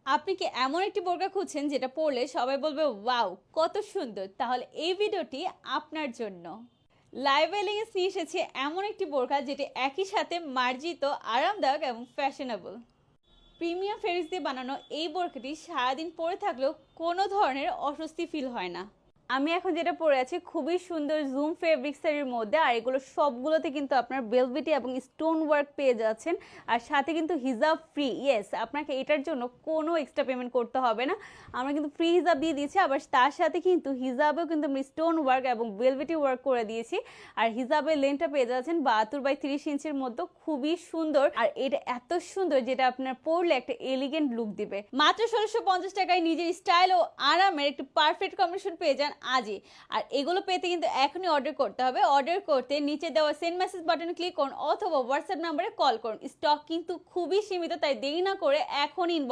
আপনি কি এমন একটি বোরকা খুঁজছেন যেটা পরলে সবাই বলবে ওয়াও কত সুন্দর? তাহলে এই ভিডিওটি আপনার জন্য। লাইভ এলিগেন্স নিয়ে এসেছে এমন একটি বোরকা যেটি একই সাথে মার্জিত, আরামদায়ক এবং ফ্যাশনেবল। প্রিমিয়াম ফেব্রিক্স দিয়ে বানানো এই বোরকাটি সারাদিন পরে থাকলেও কোনো ধরনের অস্বস্তি ফিল হয় না। আমি এখন যেটা পরে আছি খুবই সুন্দর জুম ফেব্রিক্সের মধ্যে, আর এগুলো সবগুলোতে কিন্তু আপনার বেলভেটি এবং স্টোন ওয়ার্ক পেয়ে যাচ্ছেন। আর সাথে কিন্তু হিজাব ফ্রি, ইয়েস, আপনাকে এটার জন্য কোনো এক্সট্রা পেমেন্ট করতে হবে না। আমরা কিন্তু ফ্রি হিজাব দিয়ে দিয়েছি, আবার তার সাথে কিন্তু হিজাবেও কিন্তু আমি স্টোন ওয়ার্ক এবং বেলভেটি ওয়ার্ক করে দিয়েছি। আর হিজাবের লেন্থটা পেয়ে যাচ্ছেন 72/30 ইঞ্চির মধ্যে, খুবই সুন্দর। আর এটা এত সুন্দর যেটা আপনার পরলে একটা এলিগেন্ট লুক দিবে। মাত্র 1650 টাকায় নিজের স্টাইল ও আরামের একটি পারফেক্ট কম্বিনেশন পেয়ে যান আজই। আর এগুলো পেতে কিন্তু এখনই অর্ডার করতে হবে। অর্ডার করতে নিচে দেওয়া সেন্ড মেসেজ বাটনে ক্লিক করুন অথবা হোয়াটসঅ্যাপ নাম্বারে কল করুন। স্টক কিন্তু খুবই সীমিত, তাই দেরি না করে এখনই ইনবক্স